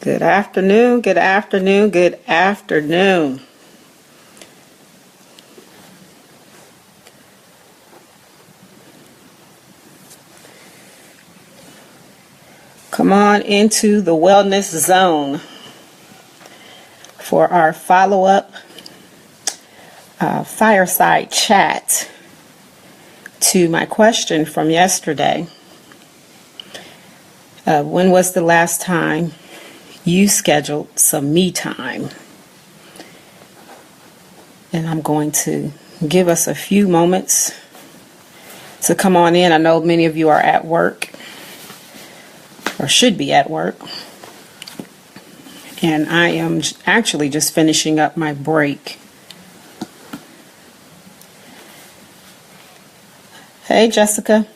Good afternoon, good afternoon, good afternoon. Come on into the wellness zone for our follow-up fireside chat to my question from yesterday. When was the last time you scheduled some me time? And I'm going to give us a few moments to come on in. I know many of you are at work or should be at work. And I am actually just finishing up my break. Hey, Jessica.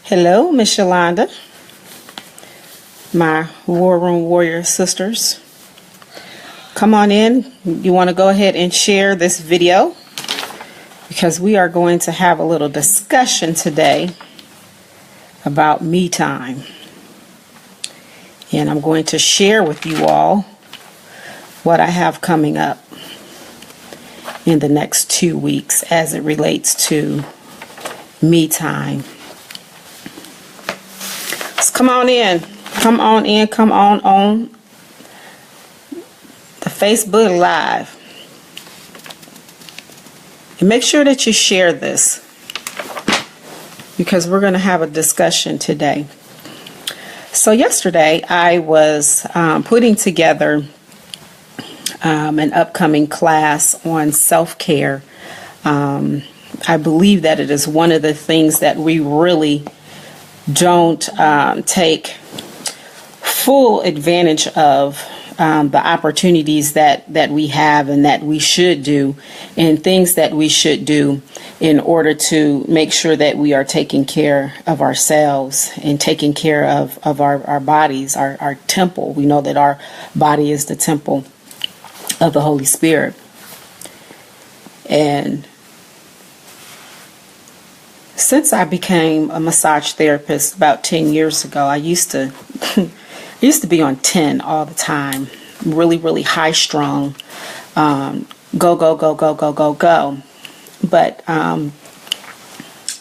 Hello, Miss Yolanda. My War Room Warrior sisters. Come on in. You want to go ahead and share this video because we are going to have a little discussion today about me time. And I'm going to share with you all what I have coming up in the next 2 weeks as it relates to me time. So come on in. Come on in, come on the Facebook Live. And make sure that you share this because we're going to have a discussion today. So yesterday I was putting together an upcoming class on self-care. I believe that it is one of the things that we really don't take full advantage of, the opportunities that we have and that we should do, and things that we should do in order to make sure that we are taking care of ourselves and taking care of our bodies, our temple. We know that our body is the temple of the Holy Spirit. And since I became a massage therapist about 10 years ago, I used to be on 10 all the time, really high strung, go. But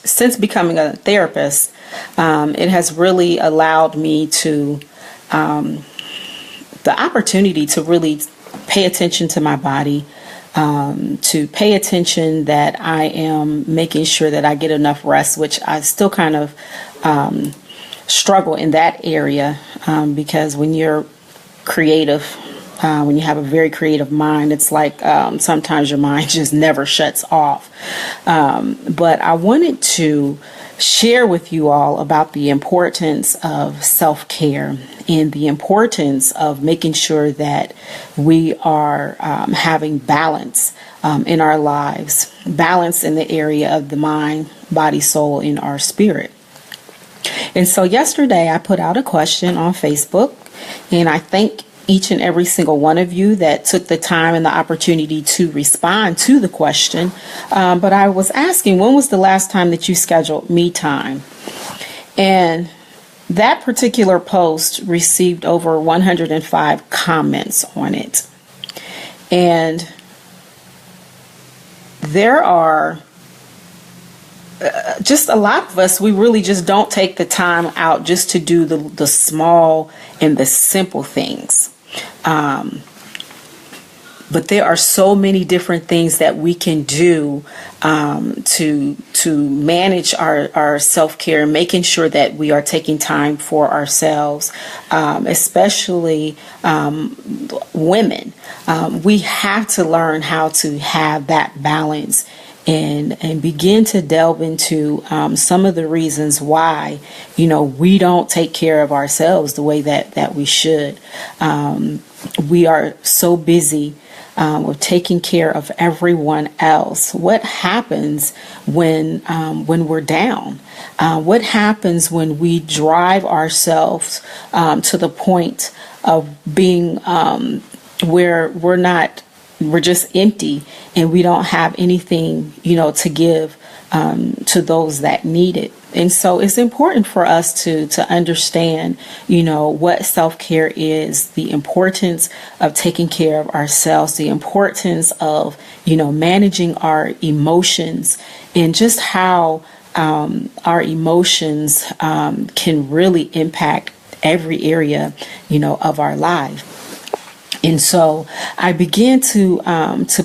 since becoming a therapist, it has really allowed me to the opportunity to really pay attention to my body, to pay attention that I am making sure that I get enough rest, which I still kind of struggle in that area, because when you're creative, when you have a very creative mind, it's like sometimes your mind just never shuts off. But I wanted to share with you all about the importance of self-care and the importance of making sure that we are having balance in our lives, balance in the area of the mind, body, soul, and our spirit. And so yesterday I put out a question on Facebook, and I thank each and every single one of you that took the time and the opportunity to respond to the question. But I was asking, when was the last time that you scheduled me time? And that particular post received over 105 comments on it. And there are just a lot of us, we really just don't take the time out just to do the small and the simple things. But there are so many different things that we can do to manage our self-care, making sure that we are taking time for ourselves, especially women. We have to learn how to have that balance and begin to delve into some of the reasons why, we don't take care of ourselves the way that we should. We are so busy with taking care of everyone else. What happens when we're down? What happens when we drive ourselves to the point of being where we're just empty and we don't have anything, to give to those that need it? And so it's important for us to understand, what self-care is, the importance of taking care of ourselves, the importance of, managing our emotions, and just how our emotions can really impact every area, of our life. And so I began to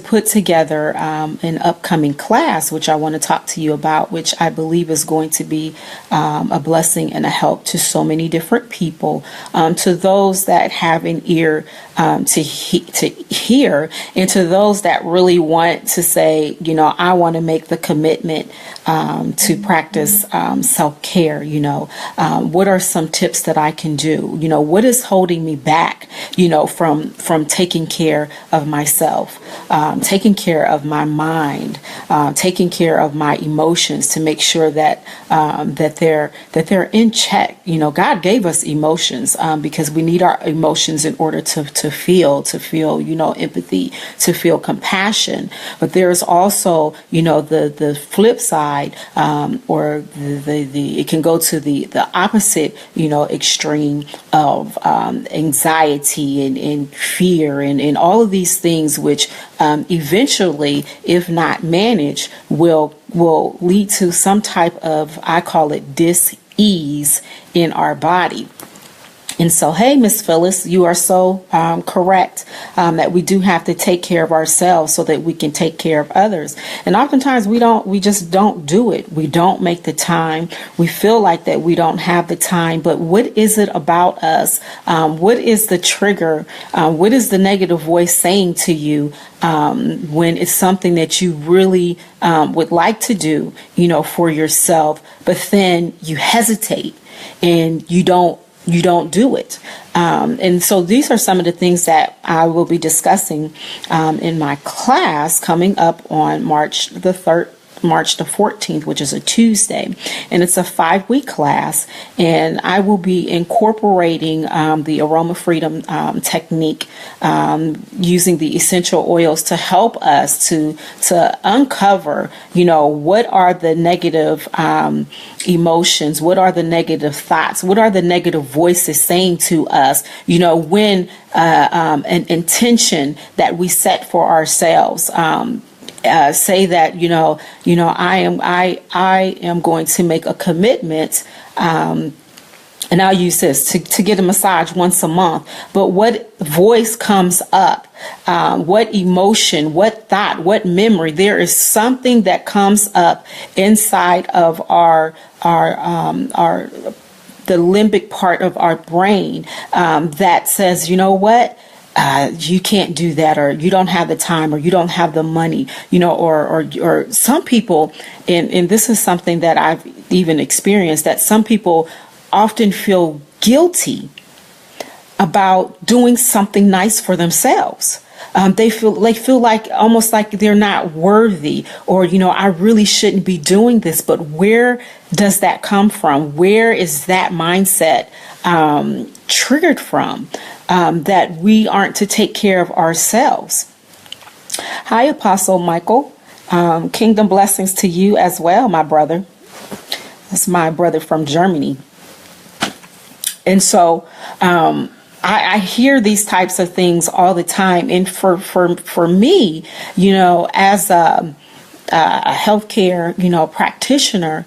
put together an upcoming class, which I want to talk to you about, which I believe is going to be a blessing and a help to so many different people, to those that have an ear to hear, and to those that really want to say, I want to make the commitment to practice self-care. What are some tips that I can do? What is holding me back, from taking care of myself, taking care of my mind, taking care of my emotions, to make sure that they're in check. God gave us emotions because we need our emotions in order to feel empathy, to feel compassion. But there's also the flip side, or it can go to the opposite extreme of anxiety and fear and all of these things, which eventually, if not managed, will lead to some type of, I call it, dis-ease in our body. And so, hey, Miss Phyllis, you are so correct that we do have to take care of ourselves so that we can take care of others. And oftentimes we just don't do it. We don't make the time. We feel like that we don't have the time. But what is it about us? What is the trigger? What is the negative voice saying to you when it's something that you really would like to do, for yourself, but then you hesitate and you don't do it. And so these are some of the things that I will be discussing in my class coming up on March the 14th, which is a Tuesday, and it's a 5-week class, and I will be incorporating the aroma freedom technique, using the essential oils to help us to uncover, what are the negative emotions, what are the negative thoughts, what are the negative voices saying to us, when an intention that we set for ourselves. Say that I am going to make a commitment, and I'll use this to get a massage once a month. But what voice comes up? What emotion? What thought? What memory? There is something that comes up inside of our the limbic part of our brain that says, what? You can't do that, or you don't have the time, or you don't have the money, or some people, and this is something that I've even experienced, that some people often feel guilty about doing something nice for themselves. They feel like almost like they're not worthy, or, I really shouldn't be doing this. But where does that come from? Where is that mindset triggered from? That we aren't to take care of ourselves. Hi, Apostle Michael. Kingdom blessings to you as well, my brother. That's my brother from Germany. And so I hear these types of things all the time. And for me, as a healthcare, practitioner,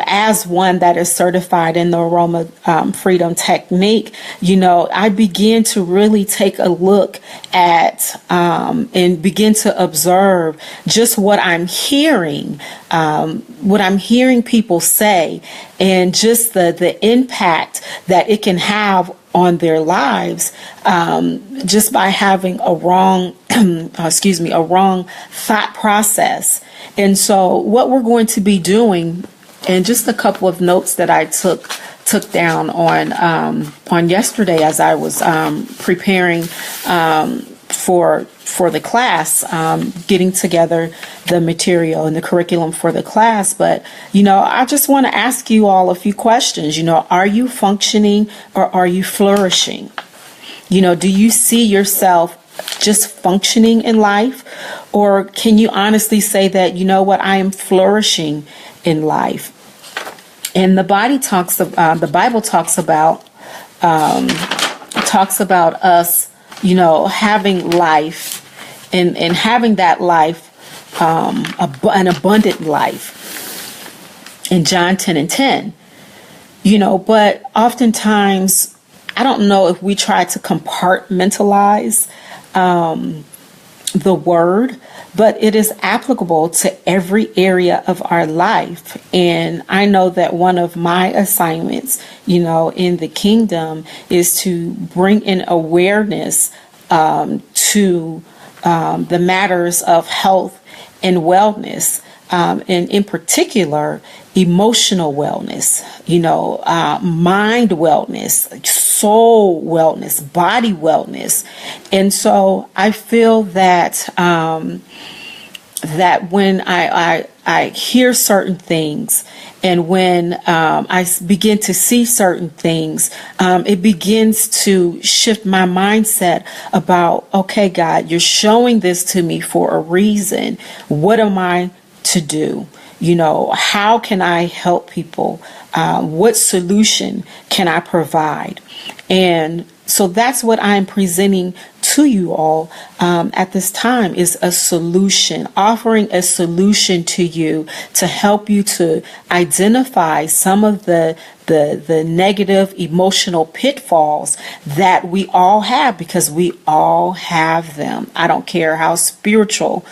as one that is certified in the aroma freedom technique, I begin to really take a look at and begin to observe just what I'm hearing people say, and just the impact that it can have on their lives, just by having a wrong, a wrong thought process. And so what we're going to be doing, and just a couple of notes that I took down on yesterday as I was preparing for the class, getting together the material and the curriculum for the class. But, I just want to ask you all a few questions. Are you functioning, or are you flourishing? Do you see yourself just functioning in life? Or can you honestly say that, I am flourishing in life? And the the Bible talks about us, having life and having that life, an abundant life in John 10:10, but oftentimes I don't know if we try to compartmentalize the word, but it is applicable to every area of our life. And I know that one of my assignments, in the kingdom is to bring in awareness to the matters of health and wellness, and in particular, emotional wellness, mind wellness, soul wellness, body wellness. And so I feel that that when I hear certain things, and when I begin to see certain things, it begins to shift my mindset about, okay, God, you're showing this to me for a reason. What am I to do? How can I help people? What solution can I provide? And so that's what I'm presenting to you all at this time, is a solution, offering a solution to you to help you to identify some of the negative emotional pitfalls that we all have, because we all have them. I don't care how spiritual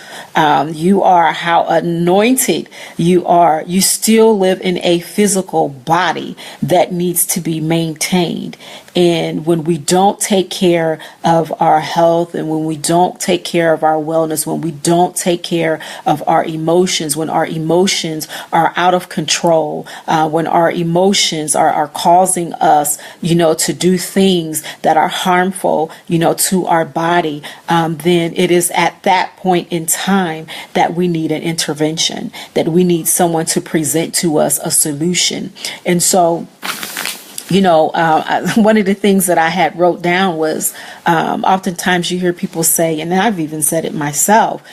you are, how anointed you are, you still live in a physical body that needs to be maintained. And when we don't take care of our health, and when we don't take care of our wellness, when we don't take care of our emotions, when our emotions are out of control, when our emotions are causing us, to do things that are harmful, to our body, then it is at that point in time that we need an intervention, that we need someone to present to us a solution. And so, one of the things that I had wrote down was, oftentimes you hear people say, and I've even said it myself,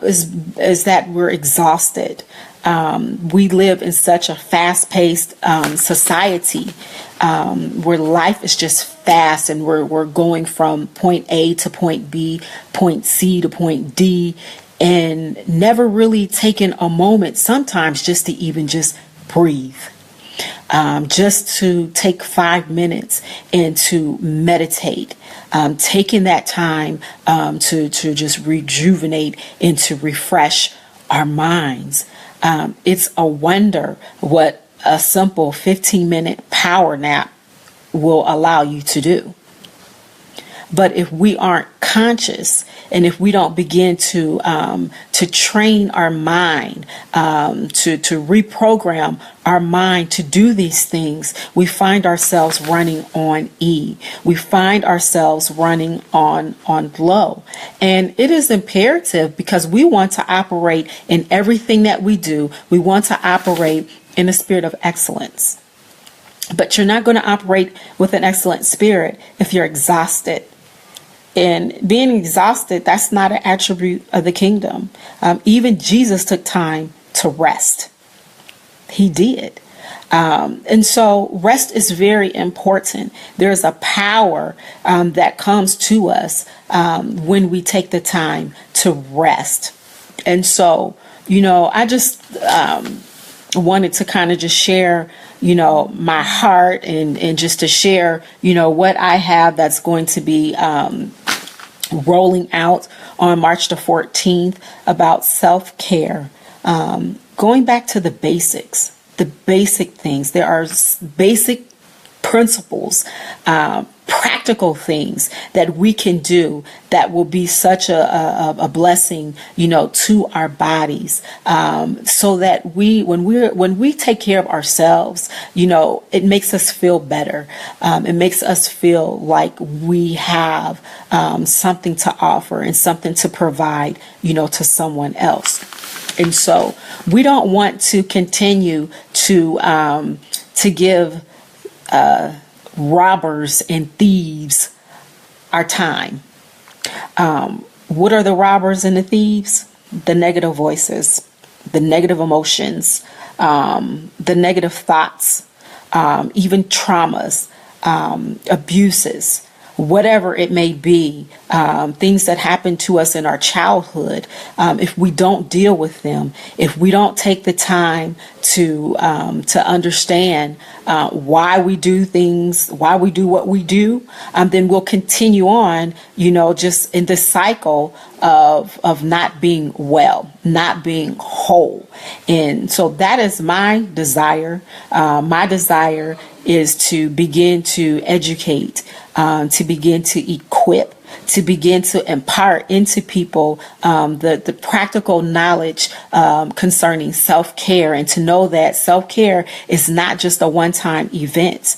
is that we're exhausted. We live in such a fast-paced society where life is just fast, and we're going from point A to point B, point C to point D, and never really taking a moment sometimes just to even just breathe. Just to take 5 minutes and to meditate, taking that time to just rejuvenate and to refresh our minds. It's a wonder what a simple 15-minute power nap will allow you to do. But if we aren't conscious, and if we don't begin to train our mind, to reprogram our mind to do these things, we find ourselves running on E. We find ourselves running on low. And it is imperative, because we want to operate in everything that we do. We want to operate in a spirit of excellence. But you're not going to operate with an excellent spirit if you're exhausted. And being exhausted, that's not an attribute of the kingdom. Even Jesus took time to rest. He did. And so rest is very important. There's a power that comes to us when we take the time to rest. And so, I just wanted to kind of just share, my heart, and just to share, what I have that's going to be rolling out on March the 14th about self-care. Going back to the basics, the basic things. There are basic principles, practical things that we can do that will be such a blessing, to our bodies, so that when we take care of ourselves, it makes us feel better. It makes us feel like we have something to offer and something to provide, to someone else. And so we don't want to continue to give robbers and thieves our time. What are the robbers and the thieves? The negative voices, the negative emotions, the negative thoughts, even traumas, abuses, whatever it may be, things that happen to us in our childhood, if we don't deal with them, if we don't take the time to understand why we do things, why we do what we do, then we'll continue on, just in this cycle of not being well, not being whole. And so that is my desire. My desire is to begin to educate, to begin to equip, to begin to impart into people the practical knowledge concerning self-care, and to know that self-care is not just a one-time event.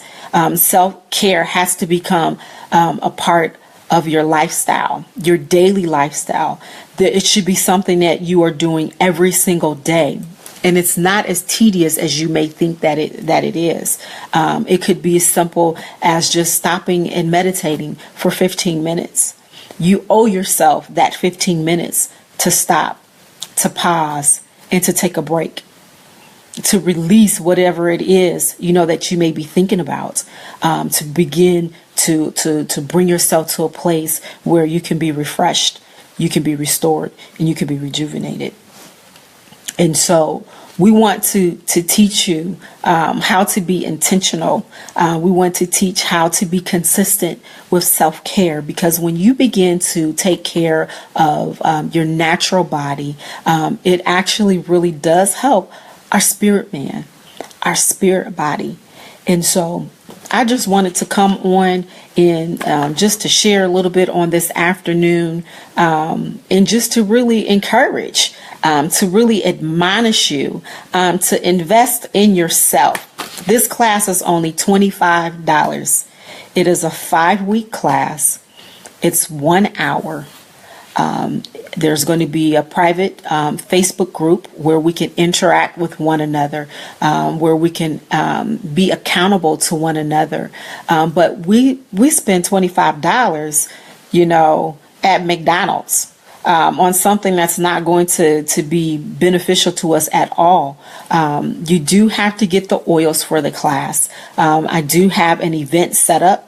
Self-care has to become a part of your lifestyle, your daily lifestyle. It should be something that you are doing every single day. And it's not as tedious as you may think that it is. It could be as simple as just stopping and meditating for 15 minutes. You owe yourself that 15 minutes to stop, to pause, and to take a break, to release whatever it is, that you may be thinking about, to begin to bring yourself to a place where you can be refreshed, you can be restored, and you can be rejuvenated. And so we want to teach you how to be intentional. We want to teach how to be consistent with self-care, because when you begin to take care of your natural body, it actually really does help our spirit man, our spirit body. And so I just wanted to come on and just to share a little bit on this afternoon, and just to really encourage, to really admonish you, to invest in yourself. This class is only $25. It is a 5-week class. It's 1 hour. There's going to be a private Facebook group where we can interact with one another, where we can be accountable to one another. But we spend $25, at McDonald's on something that's not going to be beneficial to us at all. You do have to get the oils for the class. I do have an event set up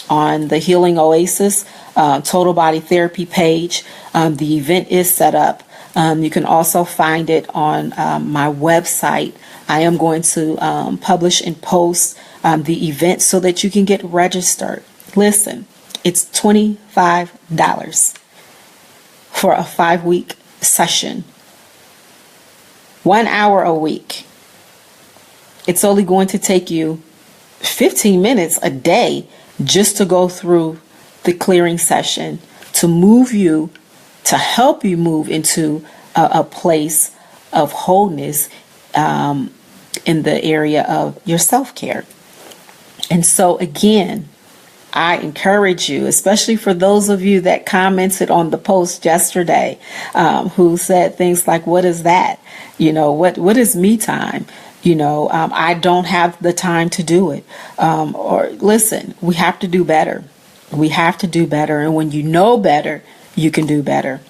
on the Healing Oasis Total Body Therapy page. The event is set up. You can also find it on my website. I am going to publish and post the event so that you can get registered. Listen, it's $25 for a 5-week session, 1 hour a week. It's only going to take you 15 minutes a day just to go through the clearing session, to move you, to help you move into a place of wholeness in the area of your self-care. And so again, I encourage you, especially for those of you that commented on the post yesterday, who said things like, what is that? What is me time? I don't have the time to do it. Or listen, we have to do better. We have to do better. And when you know better, you can do better.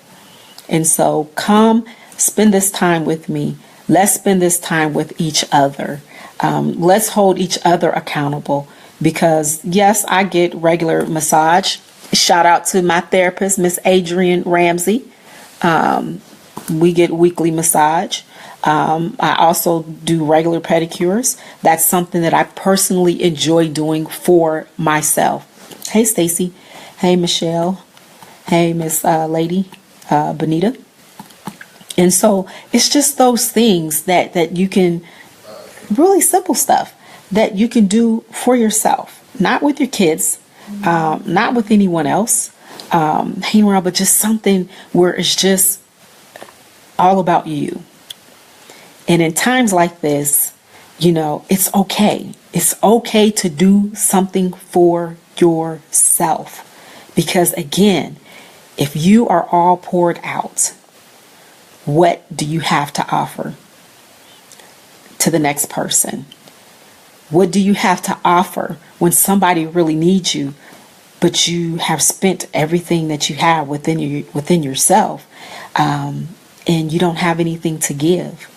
And so come spend this time with me. Let's spend this time with each other. Let's hold each other accountable, because yes, I get regular massage. Shout out to my therapist, Miss Adrienne Ramsey. We get weekly massage. I also do regular pedicures. That's something that I personally enjoy doing for myself. Hey, Stacy. Hey, Michelle. Hey, Miss Lady Benita. And so it's just those things that you can, really simple stuff that you can do for yourself, not with your kids, not with anyone else, hang around, but just something where it's just all about you. And in times like this, it's okay. It's okay to do something for yourself. Because again, if you are all poured out, what do you have to offer to the next person? What do you have to offer when somebody really needs you, but you have spent everything that you have within yourself, and you don't have anything to give?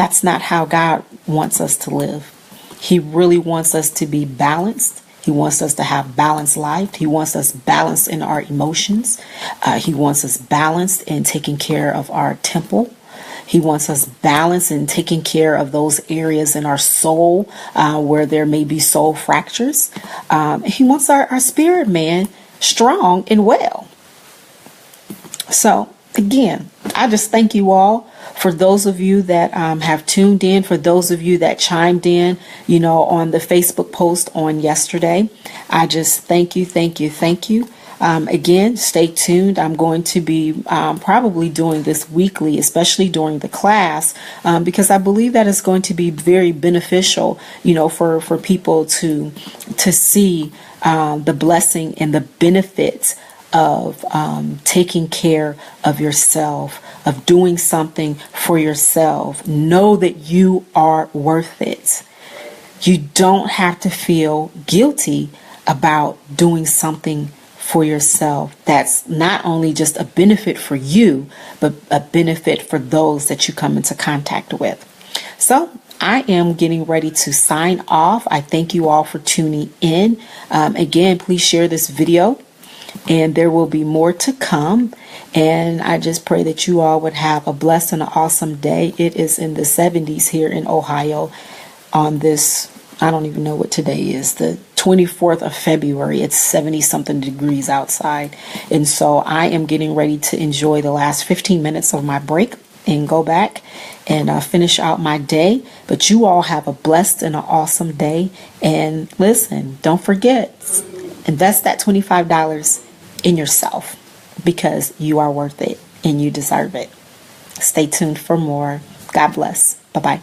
That's not how God wants us to live. He really wants us to be balanced. He wants us to have balanced life. He wants us balanced in our emotions. He wants us balanced in taking care of our temple. He wants us balanced in taking care of those areas in our soul where there may be soul fractures. He wants our spirit man strong and well. So again, I just thank you all. For those of you that have tuned in, for those of you that chimed in, on the Facebook post on yesterday, I just thank you. Again, stay tuned. I'm going to be probably doing this weekly, especially during the class, because I believe that it's going to be very beneficial, for people to see the blessing and the benefits of taking care of yourself, of doing something for yourself. Know that you are worth it. You don't have to feel guilty about doing something for yourself that's not only just a benefit for you, but a benefit for those that you come into contact with. So I am getting ready to sign off. I thank you all for tuning in. Again, please share this video, and there will be more to come. And I just pray that you all would have a blessed and an awesome day. It is in the 70s here in Ohio on this, I don't even know what today is, the 24th of February. It's 70 something degrees outside. And so I am getting ready to enjoy the last 15 minutes of my break and go back and finish out my day. But you all have a blessed and an awesome day. And listen, don't forget, invest that $25 in yourself, because you are worth it and you deserve it. Stay tuned for more. God bless. Bye-bye.